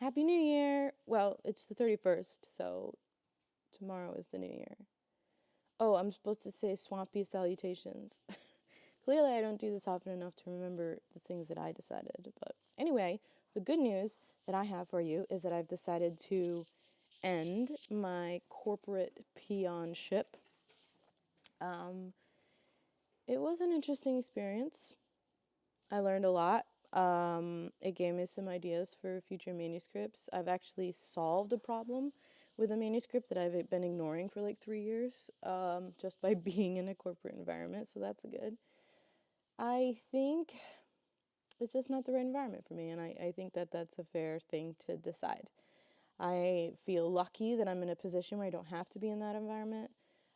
Happy New Year! Well, it's the 31st, so tomorrow is the new year. Oh, I'm supposed to say swampy salutations. Clearly, I don't do this often enough to remember the things that I decided. But anyway, the good news that I have for you is that I've decided to end my corporate peonship. It was an interesting experience. I learned a lot. It gave me some ideas for future manuscripts. I've actually solved a problem with a manuscript that I've been ignoring for like 3 years, just by being in a corporate environment. So that's good. I think it's just not the right environment for me, and I think that that's a fair thing to decide. I feel lucky that I'm in a position where I don't have to be in that environment.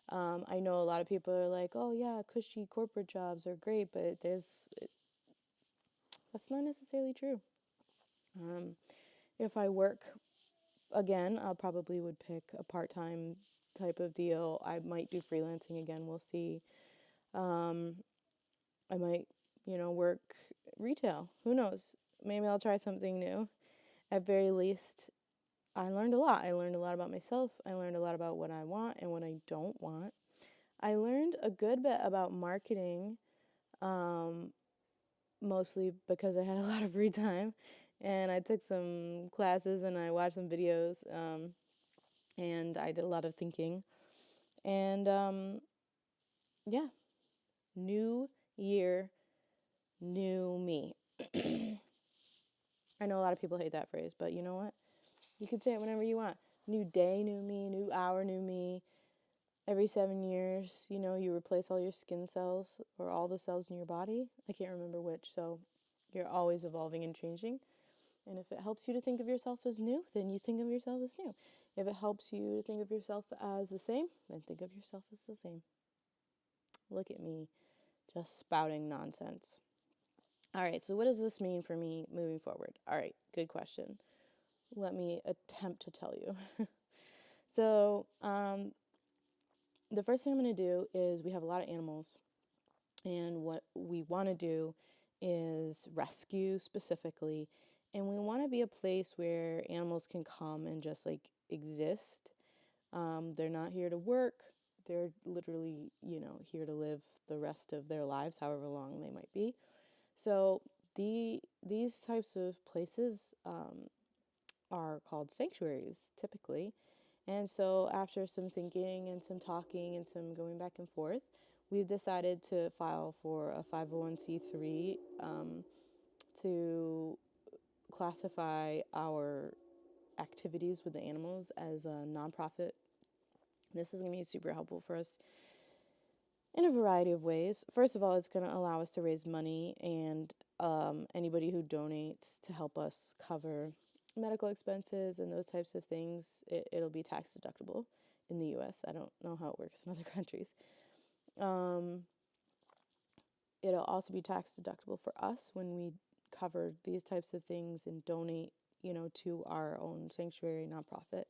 I know a lot of people are like, oh yeah, cushy corporate jobs are great, but that's not necessarily true. If I work again, I probably would pick a part-time type of deal. I might do freelancing again. We'll see. I might, work retail. Who knows? Maybe I'll try something new. At very least, I learned a lot. I learned a lot about myself. I learned a lot about what I want and what I don't want. I learned a good bit about marketing, mostly because I had a lot of free time. And I took some classes and I watched some videos, and I did a lot of thinking. And yeah, new year, new me. I know a lot of people hate that phrase, but you know what? You can say it whenever you want. New day, new me, new hour, new me. Every 7 years, you replace all your skin cells or all the cells in your body. I can't remember which, so you're always evolving and changing. And if it helps you to think of yourself as new, then you think of yourself as new. If it helps you to think of yourself as the same, then think of yourself as the same. Look at me, just spouting nonsense. All right, so what does this mean for me moving forward? All right, good question. Let me attempt to tell you. So, the first thing I'm going to do is we have a lot of animals, and what we want to do is rescue specifically, and we want to be a place where animals can come and just like exist. They're not here to work. They're literally, here to live the rest of their lives, however long they might be. So these types of places are called sanctuaries typically. And so after some thinking and some talking and some going back and forth, we've decided to file for a 501c3, to classify our activities with the animals as a nonprofit. This is going to be super helpful for us in a variety of ways. First of all, it's going to allow us to raise money, and anybody who donates to help us cover medical expenses and those types of things, it'll be tax deductible in the US. I don't know how it works in other countries. It'll also be tax deductible for us when we cover these types of things and donate, to our own sanctuary nonprofit.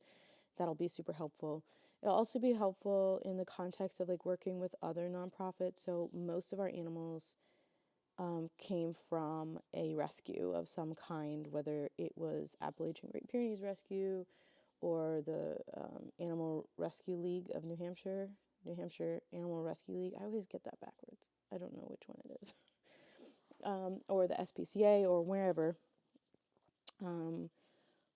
That'll be super helpful. It'll also be helpful in the context of like working with other nonprofits. So most of our animals came from a rescue of some kind, whether it was Appalachian Great Pyrenees Rescue or the Animal Rescue League of New Hampshire Animal Rescue League. I always get that backwards. I don't know which one it is. Or the SPCA or wherever.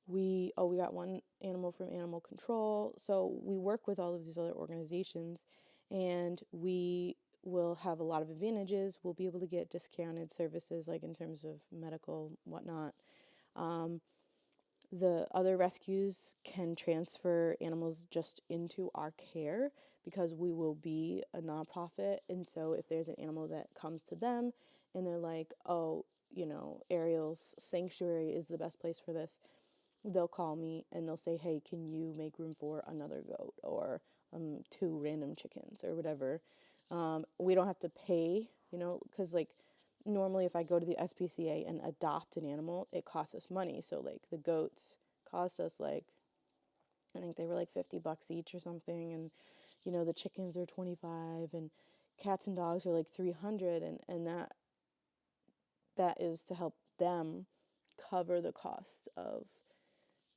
We got one animal from Animal Control. So we work with all of these other organizations, and we will have a lot of advantages. We'll be able to get discounted services, like in terms of medical, whatnot. The other rescues can transfer animals just into our care because we will be a nonprofit. And so if there's an animal that comes to them and they're like, oh, Ariel's sanctuary is the best place for this, they'll call me and they'll say, hey, can you make room for another goat or 2 random chickens or whatever. We don't have to pay, because like normally if I go to the SPCA and adopt an animal, it costs us money. So like the goats cost us like, I think they were like $50 each or something. And, the chickens are 25 and cats and dogs are like 300. And that is to help them cover the costs of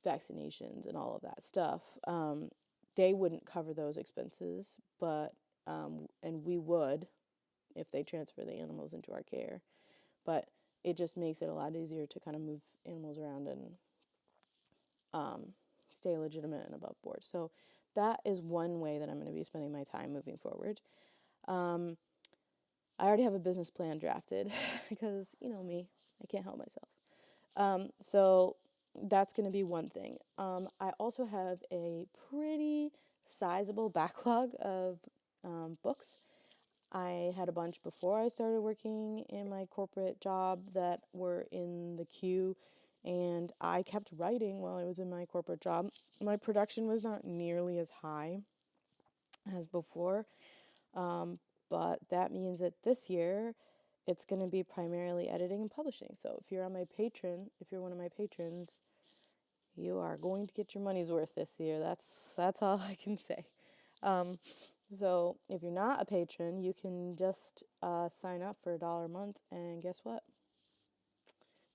vaccinations and all of that stuff, they wouldn't cover those expenses, but and we would if they transfer the animals into our care. But it just makes it a lot easier to kind of move animals around and stay legitimate and above board. So that is one way that I'm going to be spending my time moving forward. I already have a business plan drafted because, you know me, I can't help myself. So that's going to be one thing. I also have a pretty sizable backlog of books. I had a bunch before I started working in my corporate job that were in the queue, and I kept writing while I was in my corporate job. My production was not nearly as high as before, but that means that this year it's going to be primarily editing and publishing. So if you're one of my patrons, you are going to get your money's worth this year. That's all I can say. So if you're not a patron, you can just sign up for $1 a month, and guess what?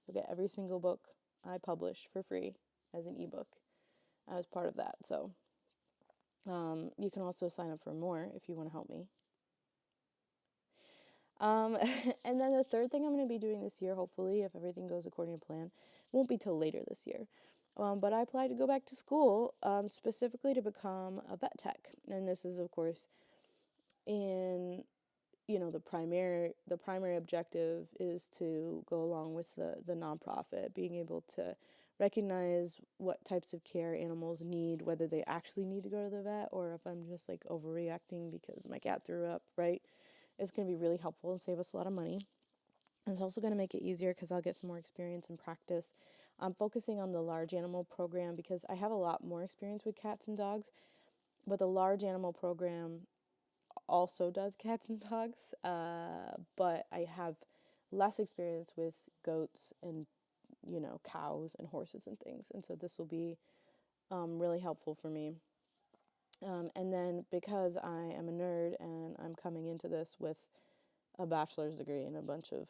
You'll get every single book I publish for free as an ebook as part of that. So you can also sign up for more if you want to help me. And then the third thing I'm going to be doing this year, hopefully, if everything goes according to plan, won't be till later this year. But I applied to go back to school, specifically to become a vet tech. And this is, of course, in, the primary objective is to go along with the nonprofit, being able to recognize what types of care animals need, whether they actually need to go to the vet or if I'm just like overreacting because my cat threw up, right? It's going to be really helpful and save us a lot of money. And it's also going to make it easier because I'll get some more experience and practice. I'm focusing on the large animal program because I have a lot more experience with cats and dogs, but the large animal program also does cats and dogs, but I have less experience with goats and, cows and horses and things. And so this will be really helpful for me. And then because I am a nerd and I'm coming into this with a bachelor's degree and a bunch of,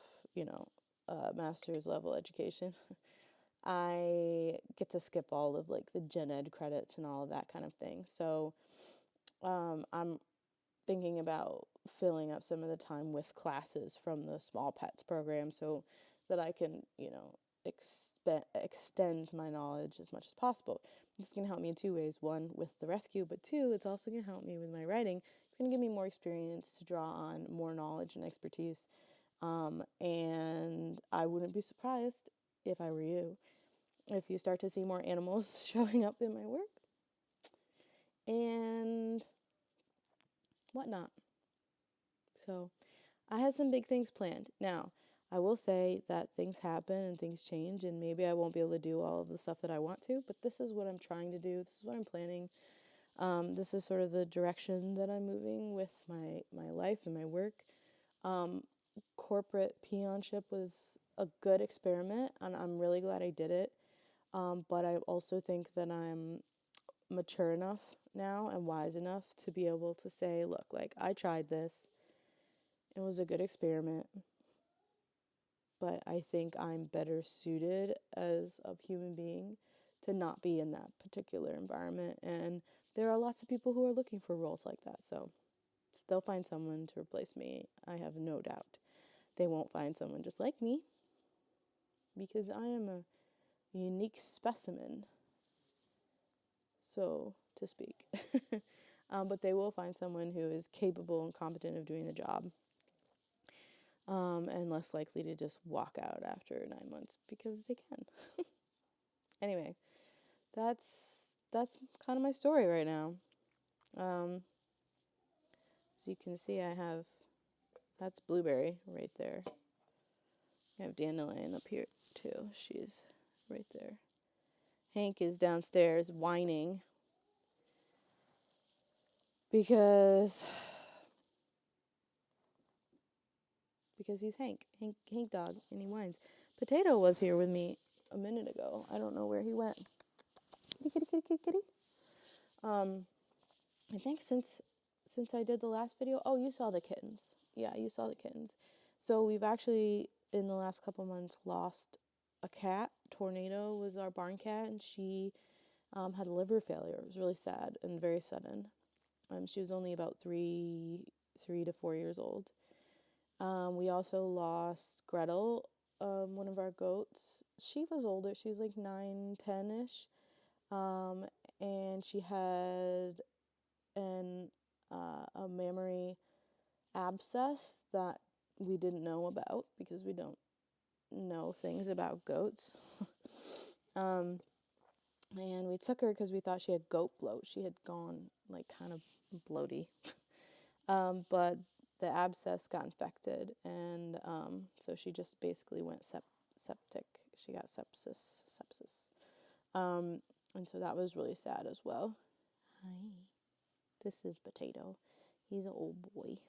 master's level education, I get to skip all of like the gen ed credits and all of that kind of thing. So I'm thinking about filling up some of the time with classes from the small pets program so that I can, extend my knowledge as much as possible. It's going to help me in two ways. One, with the rescue, but two, it's also going to help me with my writing. It's going to give me more experience to draw on more knowledge and expertise. And I wouldn't be surprised if I were you, if you start to see more animals showing up in my work and whatnot. So I had some big things planned. Now, I will say that things happen and things change, and maybe I won't be able to do all of the stuff that I want to, but this is what I'm trying to do. This is what I'm planning. This is sort of the direction that I'm moving with my life and my work. Corporate peonship was a good experiment, and I'm really glad I did it. But I also think that I'm mature enough now and wise enough to be able to say, look, like, I tried this. It was a good experiment, but I think I'm better suited as a human being to not be in that particular environment. And there are lots of people who are looking for roles like that. So they'll find someone to replace me. I have no doubt. They won't find someone just like me because I am a unique specimen, so to speak. But they will find someone who is capable and competent of doing the job. And less likely to just walk out after 9 months because they can. Anyway, that's kind of my story right now. As you can see, that's Blueberry right there. I have Dandelion up here too. She's right there. Hank is downstairs whining because he's Hank dog, and he whines. Potato was here with me a minute ago. I don't know where he went. Kitty. I think since I did the last video, you saw the kittens. Yeah, you saw the kittens. So we've actually, in the last couple months, lost a cat. Tornado was our barn cat, and she had liver failure. It was really sad and very sudden. She was only about 3 to 4 years old. We also lost Gretel, one of our goats. She was older. She was like 9, 10-ish. And she had a mammary abscess that we didn't know about because we don't know things about goats. And we took her because we thought she had goat bloat. She had gone like kind of bloaty. But the abscess got infected, and so she just basically went septic. She got sepsis. And so that was really sad as well. Hi, this is Potato. He's an old boy.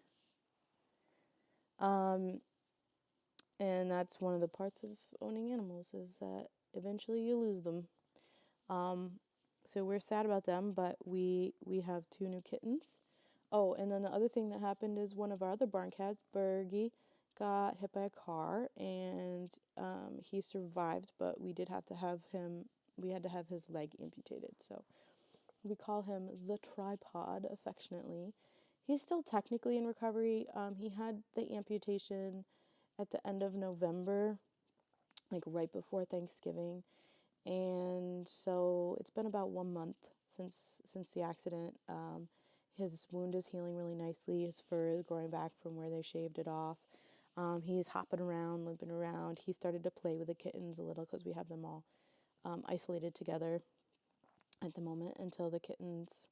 And that's one of the parts of owning animals, is that eventually you lose them. So we're sad about them, but we have 2 new kittens. Oh, and then the other thing that happened is one of our other barn cats, Bergie, got hit by a car, and he survived, but we had to have his leg amputated. So we call him the tripod, affectionately. He's still technically in recovery. He had the amputation at the end of November, like right before Thanksgiving. And so it's been about 1 month since the accident. His wound is healing really nicely. His fur is growing back from where they shaved it off. He's hopping around, limping around. He started to play with the kittens a little because we have them all isolated together at the moment until the kittens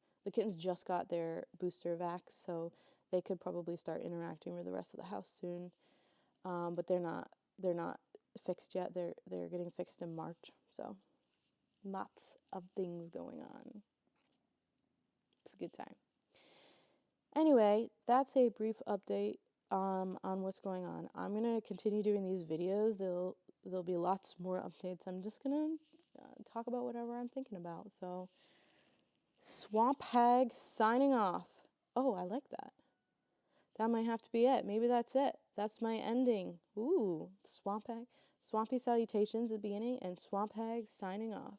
just got their booster vax, so they could probably start interacting with the rest of the house soon. But they're not fixed yet. They're getting fixed in March. So lots of things going on. It's a good time. Anyway, that's a brief update on what's going on. I'm gonna continue doing these videos. There'll be lots more updates. I'm just gonna talk about whatever I'm thinking about. So, Swamp Hag signing off. Oh, I like that. That might have to be it. Maybe that's it. That's my ending. Ooh, Swamp Hag. Swampy salutations at the beginning and Swamp Hag signing off.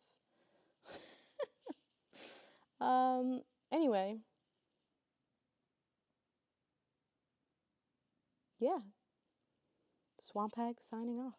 Anyway. Yeah. Swamp Hag signing off.